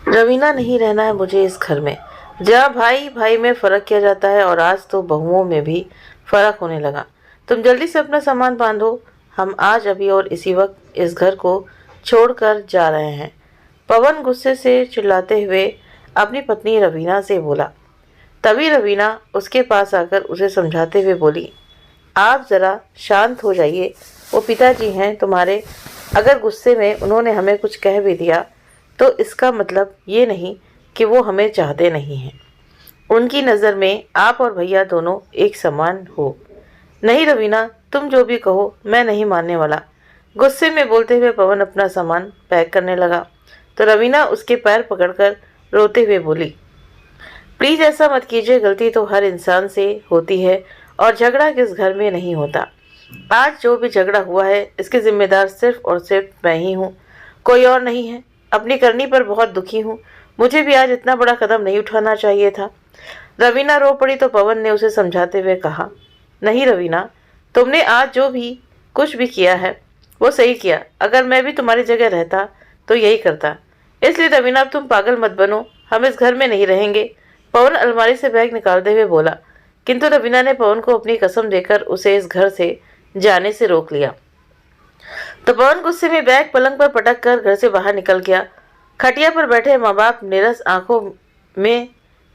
रवीना, नहीं रहना है मुझे इस घर में, जहाँ भाई भाई में फ़र्क किया जाता है और आज तो बहुओं में भी फ़र्क होने लगा। तुम जल्दी से अपना सामान बांधो, हम आज अभी और इसी वक्त इस घर को छोड़कर जा रहे हैं। पवन गुस्से से चिल्लाते हुए अपनी पत्नी रवीना से बोला। तभी रवीना उसके पास आकर उसे समझाते हुए बोली, आप ज़रा शांत हो जाइए, वो पिताजी हैं तुम्हारे। अगर गुस्से में उन्होंने हमें कुछ कह भी दिया तो इसका मतलब ये नहीं कि वो हमें चाहते नहीं हैं। उनकी नज़र में आप और भैया दोनों एक समान हो। नहीं रवीना, तुम जो भी कहो मैं नहीं मानने वाला। गुस्से में बोलते हुए पवन अपना सामान पैक करने लगा तो रवीना उसके पैर पकड़कर रोते हुए बोली, प्लीज़ ऐसा मत कीजिए, गलती तो हर इंसान से होती है और झगड़ा किस घर में नहीं होता। आज जो भी झगड़ा हुआ है इसके जिम्मेदार सिर्फ और सिर्फ मैं ही हूँ, कोई और नहीं है। अपनी करनी पर बहुत दुखी हूँ, मुझे भी आज इतना बड़ा कदम नहीं उठाना चाहिए था। रवीना रो पड़ी तो पवन ने उसे समझाते हुए कहा, नहीं रवीना, तुमने आज जो भी कुछ भी किया है वो सही किया। अगर मैं भी तुम्हारी जगह रहता तो यही करता। इसलिए रवीना, अब तुम पागल मत बनो, हम इस घर में नहीं रहेंगे। पवन अलमारी से बैग निकालते हुए बोला, किंतु रवीना ने पवन को अपनी कसम देकर उसे इस घर से जाने से रोक लिया। तो पवन गुस्से में बैग पलंग पर पटक कर घर से बाहर निकल गया। खटिया पर बैठे माँ बाप निरस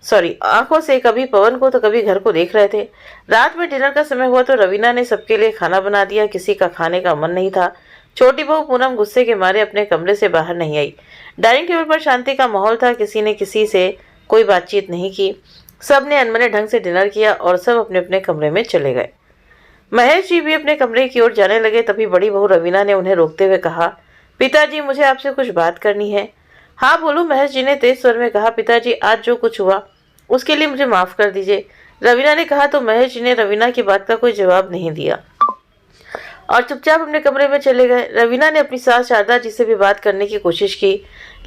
आंखों से कभी पवन को तो कभी घर को देख रहे थे। रात में डिनर का समय हुआ तो रवीना ने सबके लिए खाना बना दिया। किसी का खाने का मन नहीं था। छोटी बहू पूनम गुस्से के मारे अपने कमरे से बाहर नहीं आई। डाइनिंग टेबल पर शांति का माहौल था, किसी ने किसी से कोई बातचीत नहीं की। सब ने अनमने ढंग से डिनर किया और सब अपने अपने कमरे में चले गए। महेश जी भी अपने कमरे की ओर जाने लगे। तभी बड़ी बहू रवीना ने उन्हें रोकते हुए कहा, पिताजी, मुझे आपसे कुछ बात करनी है। हाँ बोलो, महेश जी ने तेज स्वर में कहा। पिताजी, आज जो कुछ हुआ उसके लिए मुझे माफ़ कर दीजिए, रवीना ने कहा। तो महेश जी ने रवीना की बात का कोई जवाब नहीं दिया और चुपचाप अपने कमरे में चले गए। रवीना ने अपनी सास शारदा जी से भी बात करने की कोशिश की,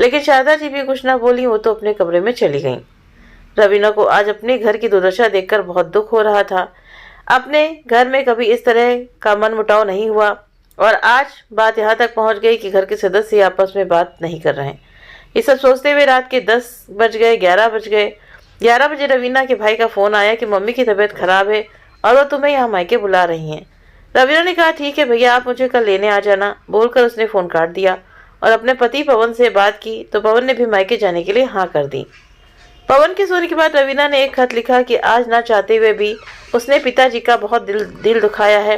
लेकिन शारदा जी भी कुछ ना बोली, वो तो अपने कमरे में चली गईं। रवीना को आज अपने घर की दुर्दशा देखकर बहुत दुख हो रहा था। अपने घर में कभी इस तरह का मनमुटाव नहीं हुआ और आज बात यहाँ तक पहुँच गई कि घर के सदस्य आपस में बात नहीं कर रहे हैं। ये सब सोचते हुए रात के 10 बज गए, 11 बज गए। 11 बजे रवीना के भाई का फ़ोन आया कि मम्मी की तबीयत खराब है और वो तुम्हें यहाँ मायके बुला रही हैं। रवीना ने कहा, ठीक है भैया, आप मुझे कल लेने आ जाना, बोलकर उसने फ़ोन काट दिया और अपने पति पवन से बात की तो पवन ने भी मायके जाने के लिए हाँ कर दी। पवन के सोने के बाद रवीना ने एक खत लिखा कि आज ना चाहते हुए भी उसने पिताजी का बहुत दिल दुखाया है।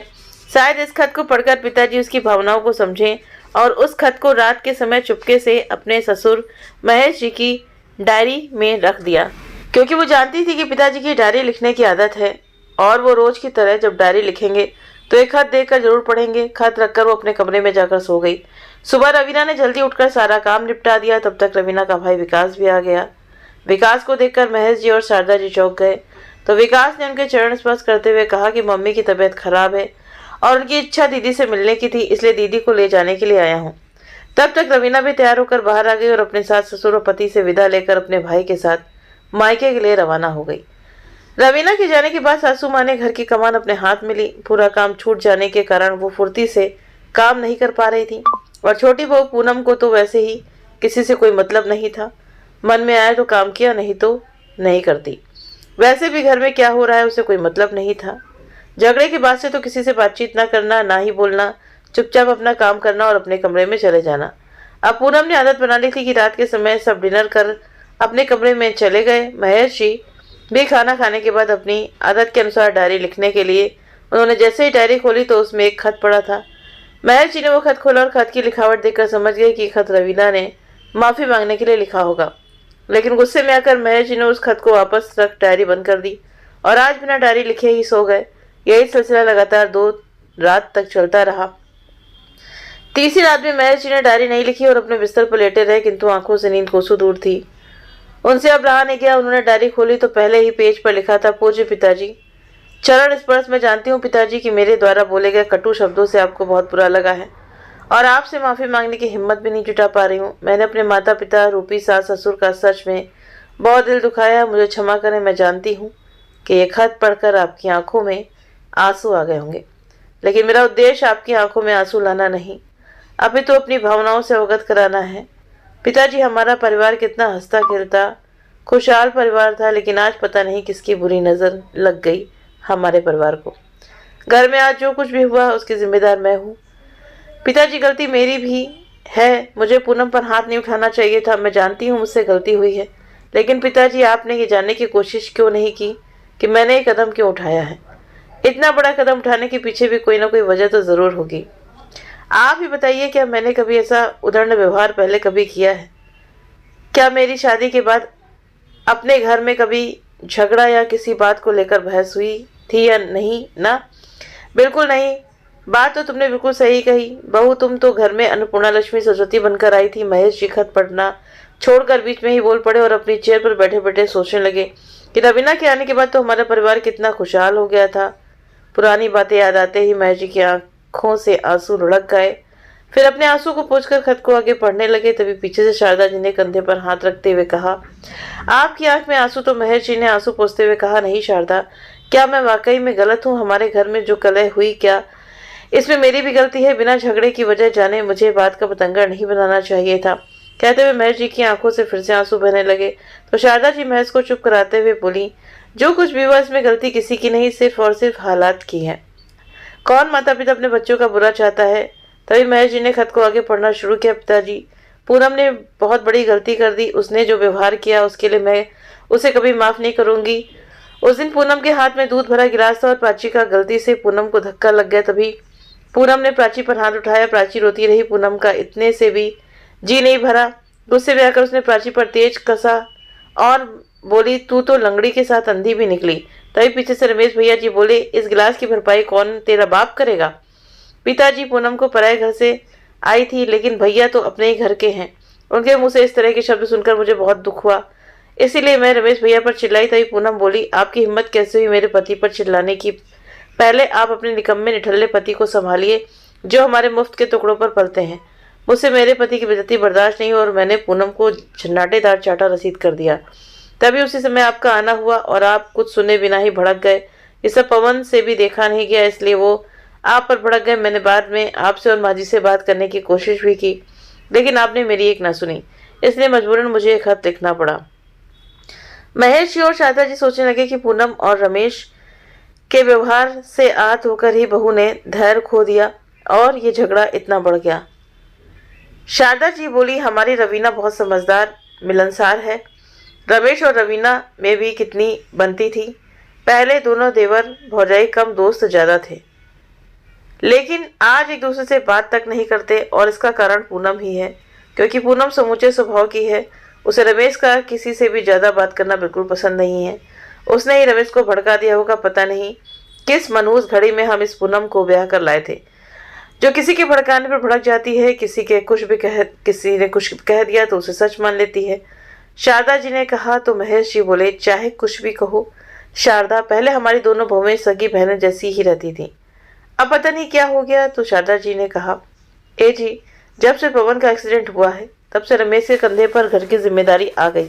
शायद इस खत को पढ़कर पिताजी उसकी भावनाओं को समझें और उस खत को रात के समय चुपके से अपने ससुर महेश जी की डायरी में रख दिया, क्योंकि वो जानती थी कि पिताजी की डायरी लिखने की आदत है और वो रोज की तरह जब डायरी लिखेंगे तो एक खत देखकर जरूर पढ़ेंगे। खत रखकर वो अपने कमरे में जाकर सो गई। सुबह रवीना ने जल्दी उठकर सारा काम निपटा दिया। तब तक रवीना का भाई विकास भी आ गया। विकास को देखकर महेश जी और शारदा जी चौंक गए तो विकास ने उनके चरण स्पर्श करते हुए कहा कि मम्मी की तबीयत खराब है और उनकी इच्छा दीदी से मिलने की थी, इसलिए दीदी को ले जाने के लिए आया हूँ। तब तक रवीना भी तैयार होकर बाहर आ गई और अपने सास ससुर और पति से विदा लेकर अपने भाई के साथ मायके के लिए रवाना हो गई। रवीना के जाने के बाद सासू माँ ने घर की कमान अपने हाथ में ली। पूरा काम छूट जाने के कारण वो फुर्ती से काम नहीं कर पा रही थी और छोटी बहू पूनम को तो वैसे ही किसी से कोई मतलब नहीं था। मन में आया तो काम किया, नहीं तो नहीं करती। वैसे भी घर में क्या हो रहा है उसे कोई मतलब नहीं था। झगड़े के बाद से तो किसी से बातचीत ना करना, ना ही बोलना, चुपचाप अपना काम करना और अपने कमरे में चले जाना। अब पूनम ने आदत बना ली थी कि रात के समय सब डिनर कर अपने कमरे में चले गए। महेश जी भी खाना खाने के बाद अपनी आदत के अनुसार डायरी लिखने के लिए उन्होंने जैसे ही डायरी खोली तो उसमें एक खत पड़ा था। महेश जी ने वो खत खोला और खत की लिखावट देखकर समझ गए कि खत रवीना ने माफ़ी मांगने के लिए लिखा होगा। लेकिन गुस्से में आकर महेश जी ने उस खत को वापस रख डायरी बंद कर दी और आज बिना डायरी लिखे ही सो गए। यही सिलसिला लगातार 2 रात तक चलता रहा। तीसरी रात में महेश जी ने डायरी नहीं लिखी और अपने बिस्तर पर लेटे रहे, किंतु आंखों से नींद कोसों दूर थी। उनसे अब रहा नहीं गया। उन्होंने डायरी खोली तो पहले ही पेज पर लिखा था, पूज्य पिताजी, चरण स्पर्श। मैं जानती हूँ पिताजी कि मेरे द्वारा बोले गए कटु शब्दों से आपको बहुत बुरा लगा है और आपसे माफ़ी मांगने की हिम्मत भी नहीं जुटा पा रही हूँ। मैंने अपने माता पिता रूपी सास ससुर का सच में बहुत दिल दुखाया है, मुझे क्षमा करें। मैं जानती हूँ कि ये खत पढ़कर आपकी आंखों में आंसू आ गए होंगे, लेकिन मेरा उद्देश्य आपकी आंखों में आंसू लाना नहीं, अभी तो अपनी भावनाओं से अवगत कराना है। पिताजी, हमारा परिवार कितना हंसता खेलता खुशहाल परिवार था, लेकिन आज पता नहीं किसकी बुरी नज़र लग गई हमारे परिवार को। घर में आज जो कुछ भी हुआ उसकी जिम्मेदार मैं हूँ। पिताजी, गलती मेरी भी है, मुझे पूनम पर हाथ नहीं उठाना चाहिए था। मैं जानती हूँ मुझसे गलती हुई है, लेकिन पिताजी आपने ये जानने की कोशिश क्यों नहीं की कि मैंने ये कदम क्यों उठाया है? इतना बड़ा कदम उठाने के पीछे भी कोई ना कोई वजह तो ज़रूर होगी। आप ही बताइए, क्या मैंने कभी ऐसा उदाहरण व्यवहार पहले कभी किया है? क्या मेरी शादी के बाद अपने घर में कभी झगड़ा या किसी बात को लेकर बहस हुई थी या नहीं? ना, बिल्कुल नहीं। बात तो तुमने बिल्कुल सही कही बहू, तुम तो घर में अन्नपूर्णा लक्ष्मी सरस्वती बनकर आई थी। महेश जी खत पढ़ना छोड़कर बीच में ही बोल पड़े और अपनी चेयर पर बैठे बैठे सोचने लगे कि रवीना के आने के बाद तो हमारा परिवार कितना खुशहाल हो गया था। पुरानी बातें याद आते ही महेश जी की आंखों से आंसू लुढ़क गए। फिर अपने आंसू को पोंछकर खत को आगे पढ़ने लगे। तभी पीछे से शारदा जी ने कंधे पर हाथ रखते हुए कहा, आपकी आंख में आंसू? तो महेश जी ने आंसू पोंछते हुए कहा, नहीं शारदा, क्या मैं वाकई में गलत हूँ? हमारे घर में जो कलह हुई, क्या इसमें मेरी भी गलती है? बिना झगड़े की वजह जाने मुझे बात का बतंगड़ नहीं बनाना चाहिए था। कहते हुए महेश जी की आंखों से फिर से आंसू बहने लगे। तो शारदा जी महेश को चुप कराते हुए बोली, जो कुछ भी हुआ इसमें गलती किसी की नहीं, सिर्फ और सिर्फ हालात की है। कौन माता पिता अपने बच्चों का बुरा चाहता है? तभी महेश जी ने खत को आगे पढ़ना शुरू किया। पिताजी, पूनम ने बहुत बड़ी गलती कर दी। उसने जो व्यवहार किया उसके लिए मैं उसे कभी माफ़ नहीं करूँगी। उस दिन पूनम के हाथ में दूध भरा गिलास था और प्राची का गलती से पूनम को धक्का लग गया। तभी पूनम ने प्राची पर हाथ उठाया। प्राची रोती रही। पूनम का इतने से भी जी नहीं भरा। गुस्से में आकर उसने प्राची पर तेज कसा और बोली, तू तो लंगड़ी के साथ अंधी भी निकली। तभी पीछे से रमेश भैया जी बोले, इस गिलास की भरपाई कौन तेरा बाप करेगा? पिताजी, पूनम को पराए घर से आई थी, लेकिन भैया तो अपने ही घर के हैं। उनके मुंह से इस तरह के शब्द सुनकर मुझे बहुत दुख हुआ, इसीलिए मैं रमेश भैया पर चिल्लाई। तभी पूनम बोली, आपकी हिम्मत कैसे हुई मेरे पति पर चिल्लाने की? पहले आप अपने निकम्मे निठल्ले पति को संभालिए जो हमारे मुफ्त के टुकड़ों पर पलते हैं। मुझसे मेरे पति की बेइज्जती बर्दाश्त नहीं और मैंने पूनम को झन्नाटेदार चाटा रसीद कर दिया। तभी उसी समय आपका आना हुआ और आप कुछ सुने बिना ही भड़क गए। ये सब पवन से भी देखा नहीं गया, इसलिए वो आप पर भड़क गए। मैंने बाद में आपसे और माजी से बात करने की कोशिश भी की, लेकिन आपने मेरी एक ना सुनी, इसलिए मजबूरन मुझे एक खत लिखना पड़ा। महेश जी और शारदा जी सोचने लगे कि पूनम और रमेश के व्यवहार से आहत होकर ही बहू ने धैर्य खो दिया और ये झगड़ा इतना बढ़ गया। शारदा जी बोली, हमारी रवीना बहुत समझदार मिलनसार है। रमेश और रवीना में भी कितनी बनती थी। पहले दोनों देवर भौजाई कम, दोस्त ज़्यादा थे, लेकिन आज एक दूसरे से बात तक नहीं करते और इसका कारण पूनम ही है, क्योंकि पूनम समूचे स्वभाव की है। उसे रमेश का किसी से भी ज़्यादा बात करना बिल्कुल पसंद नहीं है। उसने ही रमेश को भड़का दिया होगा। पता नहीं किस मनहूस घड़ी में हम इस पूनम को ब्याह कर लाए थे, जो किसी के भड़काने पर भड़क जाती है। किसी ने कुछ कह दिया तो उसे सच मान लेती है। शारदा जी ने कहा तो महेश जी बोले, चाहे कुछ भी कहो शारदा, पहले हमारी दोनों बहुएं सगी बहनें जैसी ही रहती थी, अब पता नहीं क्या हो गया। तो शारदा जी ने कहा, ए जी, जब से पवन का एक्सीडेंट हुआ है तब से रमेश के कंधे पर घर की जिम्मेदारी आ गई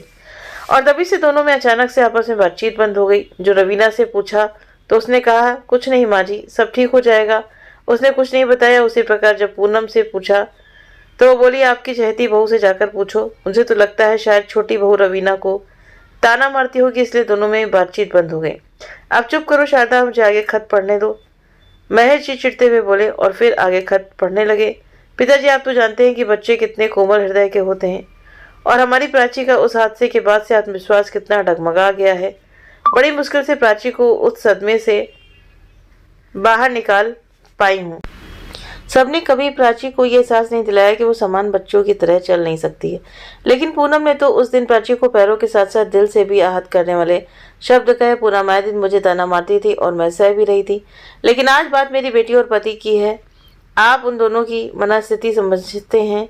और तभी से दोनों में अचानक से आपस में बातचीत बंद हो गई। जो रवीना से पूछा तो उसने कहा, कुछ नहीं माँ जी, सब ठीक हो जाएगा। उसने कुछ नहीं बताया। उसी प्रकार जब पूनम से पूछा तो वो बोली, आपकी चहेती बहू से जाकर पूछो, उनसे तो लगता है शायद छोटी बहू रवीना को ताना मारती होगी, इसलिए दोनों में बातचीत बंद हो गई। अब चुप करो शारदा, मुझे आगे खत पढ़ने दो, महेश जी चिढ़ते हुए बोले और फिर आगे खत पढ़ने लगे। पिताजी, आप तो जानते हैं कि बच्चे कितने कोमल हृदय के होते हैं और हमारी प्राची का उस हादसे के बाद से आत्मविश्वास कितना डगमगा गया है। बड़ी मुश्किल से प्राची को उस सदमे से बाहर निकाल पाई हूँ। सबने कभी प्राची को ये एहसास नहीं दिलाया कि वो समान बच्चों की तरह चल नहीं सकती है, लेकिन पूनम ने तो उस दिन प्राची को पैरों के साथ साथ दिल से भी आहत करने वाले शब्द कहे। पूनम आए दिन मुझे ताना मारती थी और मैं सह भी रही थी, लेकिन आज बात मेरी बेटी और पति की है। आप उन दोनों की मनस्थिति समझते हैं।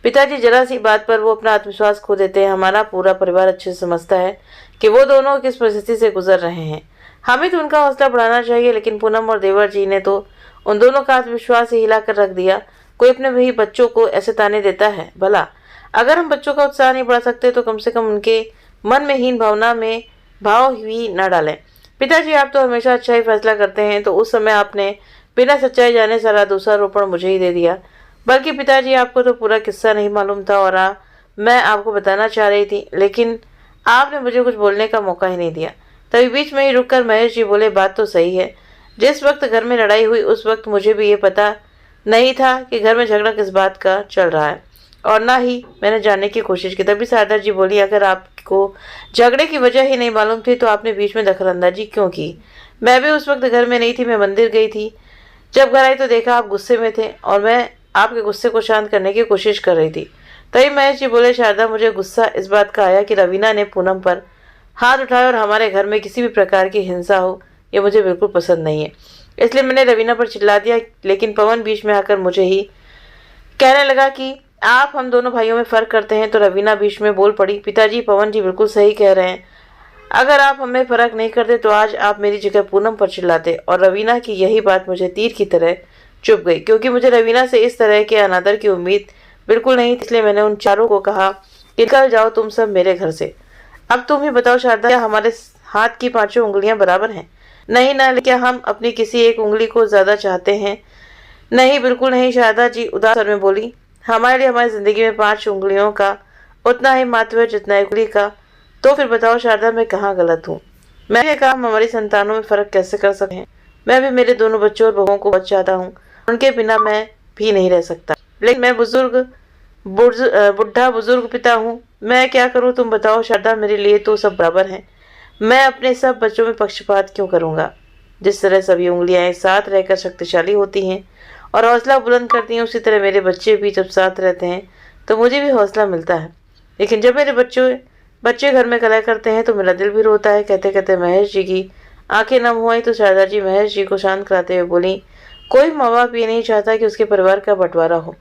पिताजी, जरा सी बात पर वो अपना आत्मविश्वास खो देते हैं। हमारा पूरा परिवार अच्छे से समझता है कि वो दोनों किस परिस्थिति से गुजर रहे हैं। हमें तो उनका हौसला बढ़ाना चाहिए, लेकिन पूनम और देवर जी ने तो उन दोनों का आत्मविश्वास ही हिला कर रख दिया। कोई अपने वही बच्चों को ऐसे ताने देता है? भला अगर हम बच्चों का उत्साह नहीं बढ़ा सकते तो कम से कम उनके मन में हीन भावना में भाव ही न डालें। पिताजी, आप तो हमेशा अच्छा ही फैसला करते हैं, तो उस समय आपने बिना सच्चाई जाने सारा दोषारोपण मुझे ही दे दिया। बल्कि पिताजी, आपको तो पूरा किस्सा नहीं मालूम था और मैं आपको बताना चाह रही थी, लेकिन आपने मुझे कुछ बोलने का मौका ही नहीं दिया। तभी बीच में ही रुककर महेश जी बोले, बात तो सही है। जिस वक्त घर में लड़ाई हुई उस वक्त मुझे भी ये पता नहीं था कि घर में झगड़ा किस बात का चल रहा है, और ना ही मैंने जानने की कोशिश की। तभी शारदा जी बोली, अगर आपको झगड़े की वजह ही नहीं मालूम थी तो आपने बीच में दखलंदाजी क्यों की? मैं भी उस वक्त घर में नहीं थी, मैं मंदिर गई थी। जब घर आई तो देखा आप गुस्से में थे और मैं आपके गुस्से को शांत करने की कोशिश कर रही थी। तभी महेश जी बोले, शारदा, मुझे गुस्सा इस बात का आया कि रवीना ने पूनम पर हाथ उठाया और हमारे घर में किसी भी प्रकार की हिंसा हो, ये मुझे बिल्कुल पसंद नहीं है। इसलिए मैंने रवीना पर चिल्ला दिया, लेकिन पवन बीच में आकर मुझे ही कहने लगा कि आप हम दोनों भाइयों में फ़र्क करते हैं। तो रवीना बीच में बोल पड़ी, पिताजी, पवन जी बिल्कुल सही कह रहे हैं। अगर आप हमें फ़र्क नहीं करते तो आज आप मेरी जगह पूनम पर चिल्लाते। और रवीना की यही बात मुझे तीर की तरह चुभ गई, क्योंकि मुझे रवीना से इस तरह के अनादर की उम्मीद बिल्कुल नहीं थी। इसलिए मैंने उन चारों को कहा कि निकल जाओ तुम सब मेरे घर से। अब तुम ही बताओ शारदा, क्या हमारे हाथ की पांचों उंगलियां बराबर हैं? नहीं ना, क्या हम अपनी किसी एक उंगली को ज़्यादा चाहते हैं? नहीं, बिल्कुल नहीं। शारदा जी उदास स्वर में बोली, हमारे लिए हमारी ज़िंदगी में 5 उंगलियों का उतना ही महत्व है जितना एक उंगली का। तो फिर बताओ शारदा, मैं कहाँ गलत हूँ? मैंने कहा, हम हमारी संतानों में फ़र्क कैसे कर सकते हैं? मैं भी मेरे दोनों बच्चों और बहुओं को बहुत चाहता हूँ, उनके बिना मैं भी नहीं रह सकता। लेकिन मैं बुढ़ा बुजुर्ग पिता हूँ, मैं क्या करूँ तुम बताओ शारदा, मेरे लिए तो सब बराबर हैं। मैं अपने सब बच्चों में पक्षपात क्यों करूँगा? जिस तरह सभी उंगलियां एक साथ रहकर शक्तिशाली होती हैं और हौसला बुलंद करती हैं, उसी तरह मेरे बच्चे भी जब साथ रहते हैं तो मुझे भी हौसला मिलता है। लेकिन जब मेरे बच्चे घर में कलह करते हैं तो मेरा दिल भी रोता है। कहते कहते महेश जी की आंखें नम हुई तो शारदा जी महेश जी को शांत कराते हुए बोली, कोई माँ बाप ये नहीं चाहता कि उसके परिवार का बंटवारा हो।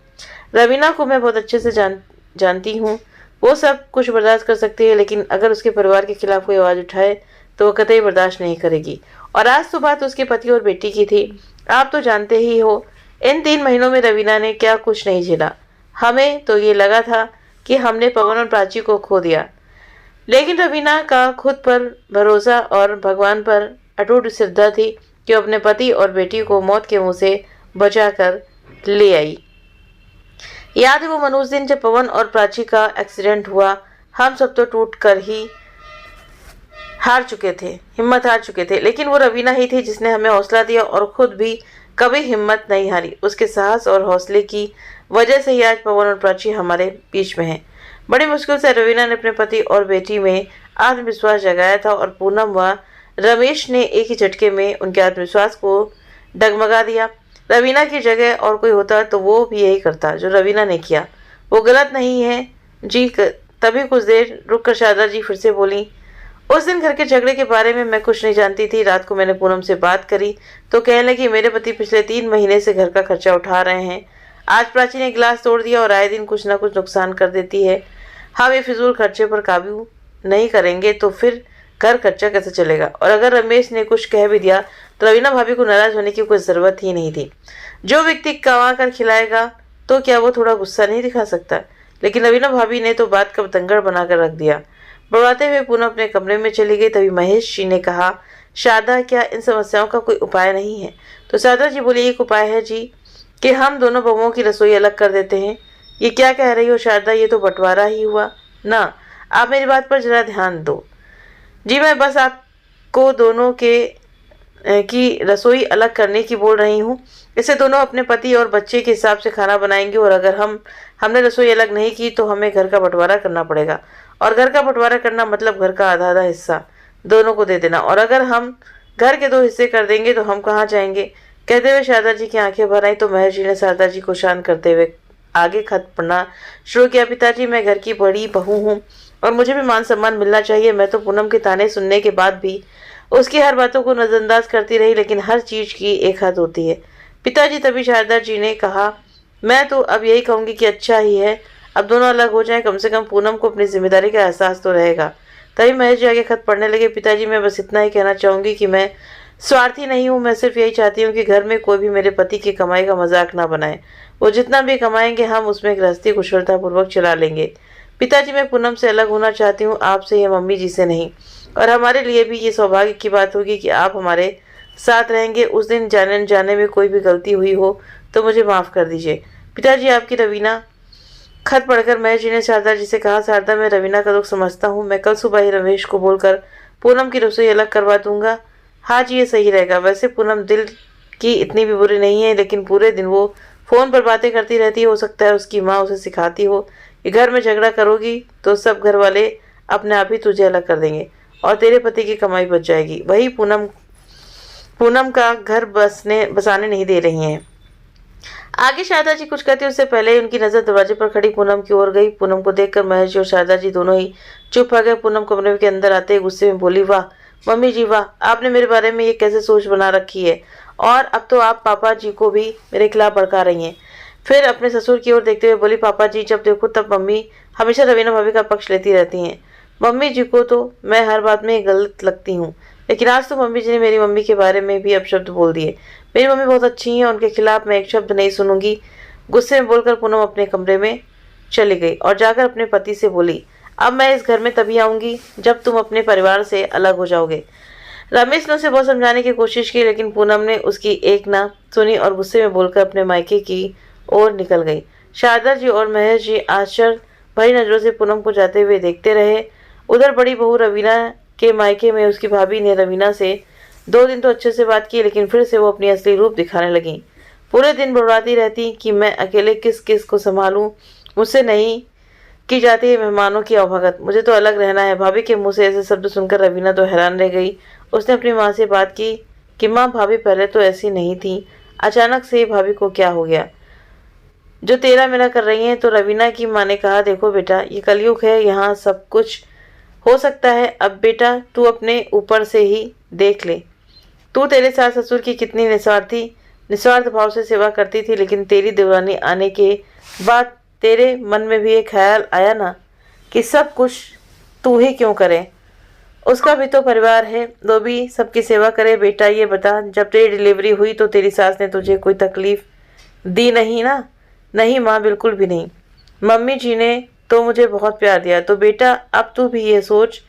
रवीना को मैं बहुत अच्छे से जानती हूँ। वो सब कुछ बर्दाश्त कर सकती है, लेकिन अगर उसके परिवार के खिलाफ कोई आवाज़ उठाए तो वो कतई बर्दाश्त नहीं करेगी। और आज तो बात उसके पति और बेटी की थी। आप तो जानते ही हो इन 3 महीनों में रवीना ने क्या कुछ नहीं झेला। हमें तो ये लगा था कि हमने पवन और प्राची को खो दिया, लेकिन रवीना का खुद पर भरोसा और भगवान पर अटूट श्रद्धा थी कि वो अपने पति और बेटी को मौत के मुंह से बचा कर ले आई। याद है वो मनोज दिन जब पवन और प्राची का एक्सीडेंट हुआ, हम सब तो टूट कर ही हिम्मत हार चुके थे, लेकिन वो रवीना ही थी जिसने हमें हौसला दिया और खुद भी कभी हिम्मत नहीं हारी। उसके साहस और हौसले की वजह से ही आज पवन और प्राची हमारे बीच में हैं। बड़ी मुश्किल से रवीना ने अपने पति और बेटी में आत्मविश्वास जगाया था और पूनम व रमेश ने एक ही झटके में उनके आत्मविश्वास को डगमगा दिया। रवीना की जगह और कोई होता तो वो भी यही करता जो रवीना ने किया। वो गलत नहीं है जी। तभी कुछ देर रुक कर शारदा जी फिर से बोली, उस दिन घर के झगड़े के बारे में मैं कुछ नहीं जानती थी। रात को मैंने पूनम से बात करी तो कहने लगी, मेरे पति पिछले 3 महीने से घर का खर्चा उठा रहे हैं। आज प्राची ने गिलास तोड़ दिया और आए दिन कुछ ना कुछ नुकसान कर देती है। हम ये फिजूल खर्चे पर काबू नहीं करेंगे तो फिर घर खर्चा कैसे चलेगा? और अगर रमेश ने कुछ कह भी दिया तो रवीना भाभी को नाराज होने की कोई ज़रूरत ही नहीं थी। जो व्यक्ति कमा कर खिलाएगा तो क्या वो थोड़ा गुस्सा नहीं दिखा सकता? लेकिन रवीना भाभी ने तो बात का बतंगड़ बनाकर रख दिया। बड़ाते हुए पूनम अपने कमरे में चली गई। तभी महेश जी ने कहा, शारदा, क्या इन समस्याओं का कोई उपाय नहीं है? तो शारदा जी बोली, एक उपाय है जी कि हम दोनों बहुओं की रसोई अलग कर देते हैं। ये क्या कह रही हो शारदा, ये तो बंटवारा ही हुआ ना। आप मेरी बात पर जरा ध्यान दो जी। मैं बस आपको दोनों की रसोई अलग करने की बोल रही हूँ। इससे दोनों अपने पति और बच्चे के हिसाब से खाना बनाएंगे, और अगर हमने रसोई अलग नहीं की तो हमें घर का बंटवारा करना पड़ेगा। और घर का बंटवारा करना मतलब घर का आधा आधा हिस्सा दोनों को दे देना। और अगर हम घर के 2 हिस्से कर देंगे तो हम कहाँ जाएंगे? कहते हुए शारदा जी की आंखें भर आई तो महेश जी ने शारदा जी को शांत करते हुए आगे खत पढ़ना शुरू किया। पिताजी, मैं घर की बड़ी बहू हूँ और मुझे भी मान सम्मान मिलना चाहिए। मैं तो पूनम के ताने सुनने के बाद भी उसकी हर बातों को नज़रअंदाज करती रही, लेकिन हर चीज़ की एक हद होती है पिताजी। तभी शारदा जी ने कहा, मैं तो अब यही कहूँगी कि अच्छा ही है अब दोनों अलग हो जाएं, कम से कम पूनम को अपनी जिम्मेदारी का एहसास तो रहेगा। तभी महेश जी आगे खत पढ़ने लगे। पिताजी, मैं बस इतना ही कहना चाहूँगी कि मैं स्वार्थी नहीं हूँ। मैं सिर्फ यही चाहती हूँ कि घर में कोई भी मेरे पति की कमाई का मजाक ना बनाए। वो जितना भी कमाएंगे हम उसमें गृहस्थी कुशलतापूर्वक चला लेंगे। पिताजी, मैं पूनम से अलग होना चाहती हूँ, आपसे या मम्मी जी से नहीं। और हमारे लिए भी ये सौभाग्य की बात होगी कि आप हमारे साथ रहेंगे। उस दिन जाने जाने में कोई भी गलती हुई हो तो मुझे माफ़ कर दीजिए। पिताजी, आपकी रवीना खत पढ़कर महेश जी ने शारदा जी से कहा, शारदा मैं रवीना का दुख समझता हूँ। मैं कल सुबह ही रमेश को बोलकर पूनम की रसोई अलग करवा दूंगा। हाँ जी, ये सही रहेगा। वैसे पूनम दिल की इतनी भी बुरी नहीं है, लेकिन पूरे दिन वो फ़ोन पर बातें करती रहती है। हो सकता है उसकी माँ उसे सिखाती हो कि घर में झगड़ा करोगी तो सब घर वाले अपने आप ही तुझे अलग कर देंगे और तेरे पति की कमाई बच जाएगी। वही पूनम पूनम का घर बसाने नहीं दे रही हैं। आगे शारदा जी कुछ कहते उससे पहले ही उनकी नज़र दरवाजे पर खड़ी पूनम की ओर गई। पूनम को देखकर महेश जी और शारदा जी दोनों ही चुप हो गए। पूनम कमरे के अंदर आते ही गुस्से में बोली, वाह मम्मी जी वाह, आपने मेरे बारे में ये कैसे सोच बना रखी है, और अब तो आप पापा जी को भी मेरे खिलाफ भड़का रही हैं। फिर अपने ससुर की ओर देखते हुए बोली, पापा जी जब देखो तब मम्मी हमेशा रवीना भाभी का पक्ष लेती रहती हैं। मम्मी जी को तो मैं हर बात में गलत लगती हूँ, लेकिन आज तो मम्मी जी ने मेरी मम्मी के बारे में भी अपशब्द बोल दिए। मेरी मम्मी बहुत अच्छी हैं, उनके खिलाफ मैं एक शब्द नहीं सुनूंगी। गुस्से में बोलकर पूनम अपने कमरे में चली गई और जाकर अपने पति से बोली, अब मैं इस घर में तभी आऊंगी जब तुम अपने परिवार से अलग हो जाओगे। रमेश ने उसे बहुत समझाने की कोशिश की, लेकिन पूनम ने उसकी एक ना सुनी और गुस्से में बोलकर अपने मायके की ओर निकल गई। शारदा जी और महेश जी आश्चर्य भरी नजरों से पूनम को जाते हुए देखते रहे। उधर बड़ी बहू रवीना के मायके में उसकी भाभी ने रवीना से 2 दिन तो अच्छे से बात की, लेकिन फिर से वो अपनी असली रूप दिखाने लगी। पूरे दिन बुड़ाती रहती कि मैं अकेले किस किस को संभालूं, मुझसे नहीं की जाती है मेहमानों की अवभगत, मुझे तो अलग रहना है। भाभी के मुंह से ऐसे शब्द सुनकर रवीना तो हैरान रह गई। उसने अपनी माँ से बात की कि माँ भाभी पहले तो ऐसी नहीं थी, अचानक से भाभी को क्या हो गया जो तेरा मेरा कर रही हैं। तो रवीना की माँ ने कहा, देखो बेटा ये कलयुग है, यहाँ सब कुछ हो सकता है। अब बेटा तू अपने ऊपर से ही देख ले, तू तेरे सास ससुर की कितनी निस्वार्थ भाव से सेवा करती थी, लेकिन तेरी देवरानी आने के बाद तेरे मन में भी एक ख्याल आया ना कि सब कुछ तू ही क्यों करे, उसका भी तो परिवार है, वो भी सबकी सेवा करे। बेटा ये बता, जब तेरी डिलीवरी हुई तो तेरी सास ने तुझे कोई तकलीफ दी नहीं ना? नहीं माँ, बिल्कुल भी नहीं। मम्मी जी ने तो मुझे बहुत प्यार दिया। तो बेटा अब तू भी ये सोच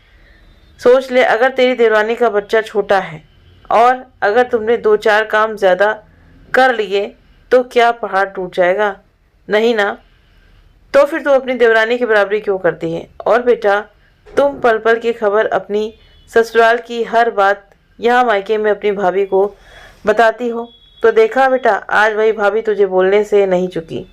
ले, अगर तेरी देवरानी का बच्चा छोटा है और अगर तुमने 2-4 काम ज़्यादा कर लिए तो क्या पहाड़ टूट जाएगा? नहीं ना? तो फिर तू अपनी देवरानी की बराबरी क्यों करती है? और बेटा तुम पल पल की खबर अपनी ससुराल की हर बात यहाँ मायके में अपनी भाभी को बताती हो, तो देखा बेटा आज वही भाभी तुझे बोलने से नहीं चुकी।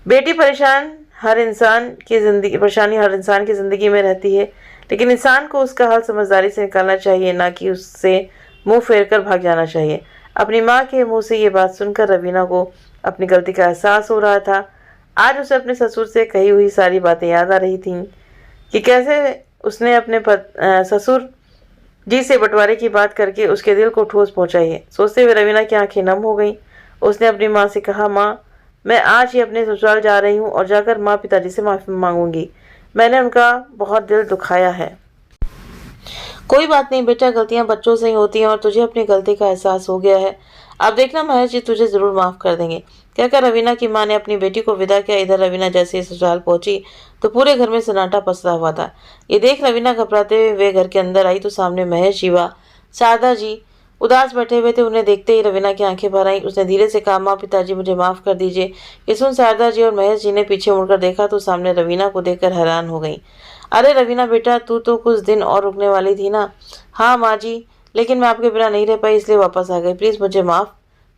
बेटी परेशानी हर इंसान की ज़िंदगी में रहती है, लेकिन इंसान को उसका हाल समझदारी से निकालना चाहिए, ना कि उससे मुंह फेर कर भाग जाना चाहिए। अपनी माँ के मुंह से ये बात सुनकर रवीना को अपनी गलती का एहसास हो रहा था। आज उसे अपने ससुर से कही हुई सारी बातें याद आ रही थीं कि कैसे उसने अपने ससुर जी से बंटवारे की बात करके उसके दिल को ठोस पहुंचाई है। सोचते हुए रवीना की आंखें नम हो गईं। उसने अपनी माँ से कहा, माँ मैं आज ही अपने ससुराल जा रही हूँ और जाकर माँ पिताजी से माफ़ी मांगूंगी। मैंने उनका बहुत दिल दुखाया है। कोई बात नहीं बेटा, गलतियां बच्चों से ही होती हैं और तुझे अपनी गलती का एहसास हो गया है। अब देखना महेश जी तुझे ज़रूर माफ़ कर देंगे। कहकर रवीना की माँ ने अपनी बेटी को विदा किया। इधर रवीना जैसे ही ससुराल पहुंची तो पूरे घर में सन्नाटा पसरा हुआ था। ये देख रवीना घबराते हुए वे घर के अंदर आई तो सामने महेश जी व शारदा जी उदास बैठे हुए थे। उन्हें देखते ही रवीना की आंखें भर आईं। उसने धीरे से कहा, माँ पिताजी मुझे माफ़ कर दीजिए। ये सुन शारदा जी और महेश जी ने पीछे मुड़कर देखा तो सामने रवीना को देखकर हैरान हो गई। अरे रवीना बेटा, तू तो कुछ दिन और रुकने वाली थी ना? हाँ माँ जी, लेकिन मैं आपके बिना नहीं रह पाई इसलिए वापस आ गई। प्लीज़ मुझे माफ़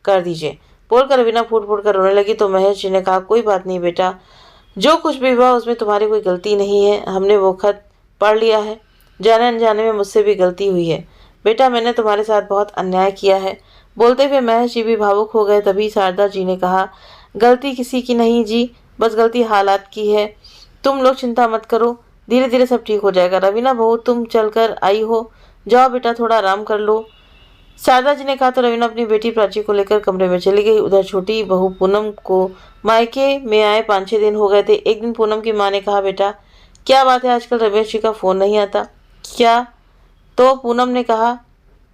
कर दीजिए। बोलकर रवीना फूट फूट कर रोने लगी तो महेश जी ने कहा, कोई बात नहीं बेटा, जो कुछ भी हुआ उसमें तुम्हारी कोई गलती नहीं है। हमने वो खत पढ़ लिया है, जाने अनजाने में मुझसे भी गलती हुई है। बेटा मैंने तुम्हारे साथ बहुत अन्याय किया है। बोलते हुए महेश जी भी भावुक हो गए। तभी शारदा जी ने कहा, गलती किसी की नहीं जी, बस गलती हालात की है। तुम लोग चिंता मत करो, धीरे धीरे सब ठीक हो जाएगा। रवीना बहू तुम चल कर आई हो, जाओ बेटा थोड़ा आराम कर लो। शारदा जी ने कहा तो रवीना अपनी बेटी प्राची को लेकर कमरे में चली गई। उधर छोटी बहू पूनम को मायके में आए 5-6 दिन हो गए थे। एक दिन पूनम की माँ ने कहा, बेटा क्या बात है आजकल रमेश जी का फ़ोन नहीं आता क्या? तो पूनम ने कहा,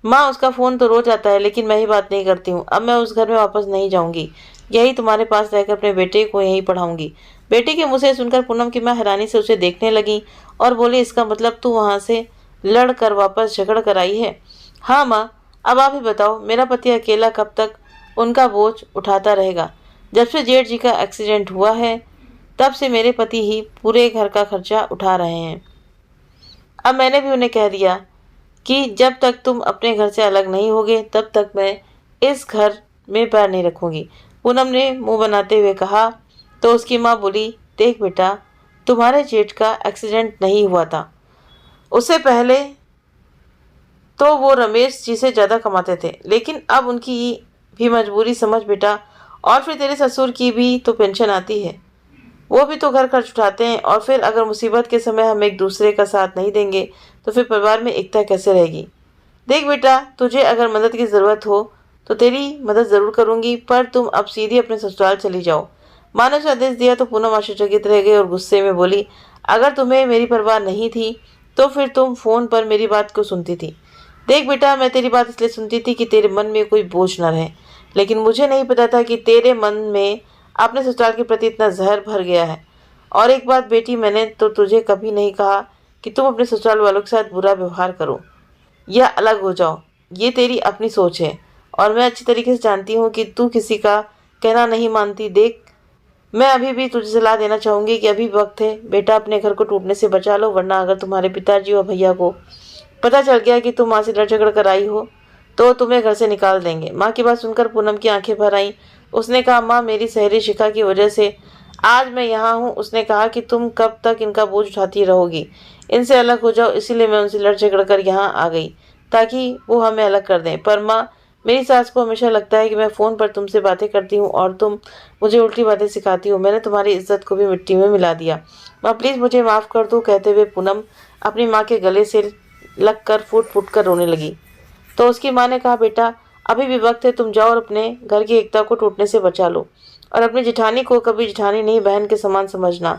माँ उसका फ़ोन तो रोज आता है, लेकिन मैं ही बात नहीं करती हूँ। अब मैं उस घर में वापस नहीं जाऊँगी, यही तुम्हारे पास रहकर अपने बेटे को यहीं पढ़ाऊँगी। बेटे के मुँह से सुनकर पूनम की माँ हैरानी से उसे देखने लगी और बोली, इसका मतलब तू वहाँ से लड़ कर वापस झगड़ कर आई है? हाँ माँ, अब आप ही बताओ, मेरा पति अकेला कब तक उनका बोझ उठाता रहेगा? जब से जेठ जी का एक्सीडेंट हुआ है तब से मेरे पति ही पूरे घर का खर्चा उठा रहे हैं। अब मैंने भी उन्हें कह दिया कि जब तक तुम अपने घर से अलग नहीं होगे तब तक मैं इस घर में पैर नहीं रखूंगी। पूनम ने मुंह बनाते हुए कहा तो उसकी माँ बोली, देख बेटा, तुम्हारे जेठ का एक्सीडेंट नहीं हुआ था, उससे पहले तो वो रमेश जी से ज़्यादा कमाते थे, लेकिन अब उनकी भी मजबूरी समझ बेटा। और फिर तेरे ससुर की भी तो पेंशन आती है, वो भी तो घर खर्च उठाते हैं। और फिर अगर मुसीबत के समय हम एक दूसरे का साथ नहीं देंगे तो फिर परिवार में एकता कैसे रहेगी। देख बेटा, तुझे अगर मदद की ज़रूरत हो तो तेरी मदद ज़रूर करूँगी, पर तुम अब सीधे अपने ससुराल चली जाओ। माँ ने उसे आदेश दिया तो पूनम आश्चर्यचकित रह गई और गुस्से में बोली, अगर तुम्हें मेरी परवाह नहीं थी तो फिर तुम फ़ोन पर मेरी बात क्यों सुनती थी। देख बेटा, मैं तेरी बात इसलिए सुनती थी कि तेरे मन में कोई बोझ न रहे, लेकिन मुझे नहीं पता था कि तेरे मन में अपने ससुराल के प्रति इतना जहर भर गया है। और एक बात बेटी, मैंने तो तुझे कभी नहीं कहा कि तुम अपने ससुराल वालों के साथ बुरा व्यवहार करो या अलग हो जाओ। ये तेरी अपनी सोच है और मैं अच्छी तरीके से जानती हूँ कि तू किसी का कहना नहीं मानती। देख, मैं अभी भी तुझे सलाह देना चाहूँगी कि अभी वक्त है बेटा, अपने घर को टूटने से बचा लो, वरना अगर तुम्हारे पिताजी और भैया को पता चल गया कि तुम माँ से लड़ झगड़ कर आई हो तो तुम्हें घर से निकाल देंगे। माँ की बात सुनकर पूनम की आंखें भर आईं। उसने कहा, माँ, मेरी सहेली शिखा की वजह से आज मैं यहाँ हूँ। उसने कहा कि तुम कब तक इनका बोझ उठाती रहोगी, इनसे अलग हो जाओ। इसीलिए मैं उनसे लड़ झगड़ कर यहाँ आ गई ताकि वो हमें अलग कर दें। पर माँ, मेरी सास को हमेशा लगता है कि मैं फ़ोन पर तुमसे बातें करती हूँ और तुम मुझे उल्टी बातें सिखाती हो। मैंने तुम्हारी इज्जत को भी मिट्टी में मिला दिया। माँ प्लीज़ मुझे माफ़ कर दो। कहते हुए पूनम अपनी माँ के गले से लग कर फूट फूट कर रोने लगी। तो उसकी माँ ने कहा, बेटा, अभी भी वक्त है, तुम जाओ और अपने घर की एकता को टूटने से बचा लो। और अपनी जेठानी को कभी जेठानी नहीं, बहन के समान समझना।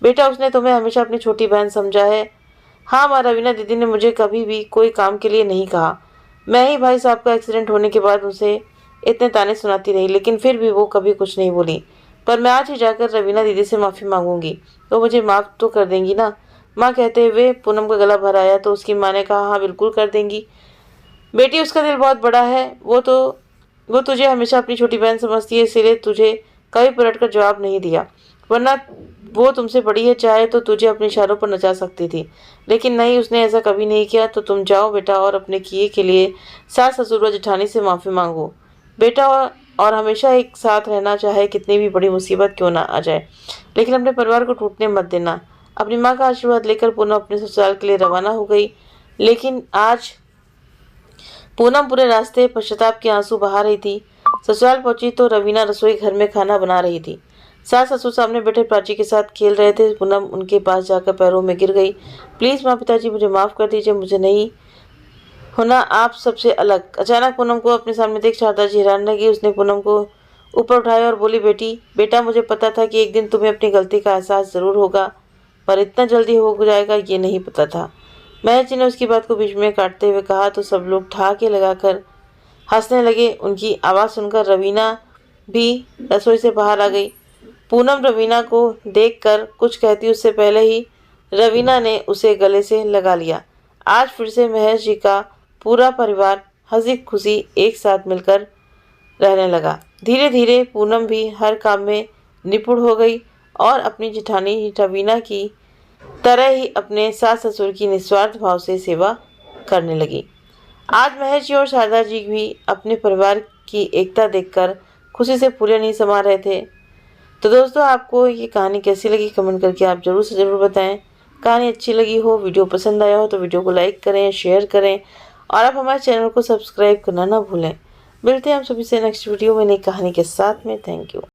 बेटा, उसने तुम्हें हमेशा अपनी छोटी बहन समझा है। हाँ माँ, रवीना दीदी ने मुझे कभी भी कोई काम के लिए नहीं कहा। मैं ही भाई साहब का एक्सीडेंट होने के बाद उसे इतने ताने सुनाती रही, लेकिन फिर भी वो कभी कुछ नहीं बोली। पर मैं आज ही जाकर रवीना दीदी से माफ़ी मांगूंगी, तो मुझे माफ़ तो कर देंगी ना। माँ कहते हुए पूनम का गला भर आया तो उसकी माँ ने कहा, हाँ बिल्कुल कर देंगी बेटी, उसका दिल बहुत बड़ा है। वो तुझे हमेशा अपनी छोटी बहन समझती है, इसीलिए तुझे कभी पलट कर जवाब नहीं दिया, वरना वो तुमसे बड़ी है, चाहे तो तुझे अपने इशारों पर नचा सकती थी, लेकिन नहीं, उसने ऐसा कभी नहीं किया। तो तुम जाओ बेटा और अपने किए के लिए सास ससुर व जेठानी से माफ़ी मांगो बेटा, और हमेशा एक साथ रहना, चाहे कितनी भी बड़ी मुसीबत क्यों ना आ जाए, लेकिन अपने परिवार को टूटने मत देना। अपनी माँ का आशीर्वाद लेकर पूनम अपने ससुराल के लिए रवाना हो गई। लेकिन आज पूनम पूरे रास्ते पश्चाताप के आंसू बहा रही थी। ससुराल पहुंची तो रवीना रसोई घर में खाना बना रही थी। सास ससुर सामने बैठे प्राची के साथ खेल रहे थे। पूनम उनके पास जाकर पैरों में गिर गई। प्लीज़ माँ, पिताजी, मुझे माफ़ कर दीजिए, मुझे नहीं होना आप सबसे अलग। अचानक पूनम को अपने सामने देख शारदा जी हैरान लगी। उसने पूनम को ऊपर उठाया और बोली, बेटा, मुझे पता था कि एक दिन तुम्हें अपनी गलती का एहसास ज़रूर होगा, पर इतना जल्दी हो जाएगा ये नहीं पता था। महज जी ने उसकी बात को बीच में काटते हुए कहा तो सब लोग ठहाके लगाकर हंसने लगे। उनकी आवाज़ सुनकर रवीना भी रसोई से बाहर आ गई। पूनम रवीना को देखकर कुछ कहती उससे पहले ही रवीना ने उसे गले से लगा लिया। आज फिर से महेश जी का पूरा परिवार हंसी खुशी एक साथ मिलकर रहने लगा। धीरे धीरे पूनम भी हर काम में निपुण हो गई और अपनी जेठानी रवीना की तरह ही अपने सास ससुर की निस्वार्थ भाव से सेवा करने लगी। आज महेश जी और शारदा जी भी अपने परिवार की एकता देखकर खुशी से पूरे नहीं समा रहे थे। तो दोस्तों, आपको ये कहानी कैसी लगी कमेंट करके आप ज़रूर से ज़रूर बताएं। कहानी अच्छी लगी हो, वीडियो पसंद आया हो तो वीडियो को लाइक करें, शेयर करें और आप हमारे चैनल को सब्सक्राइब करना ना भूलें। मिलते हैं हम सभी से नेक्स्ट वीडियो में नई कहानी के साथ में। Thank you.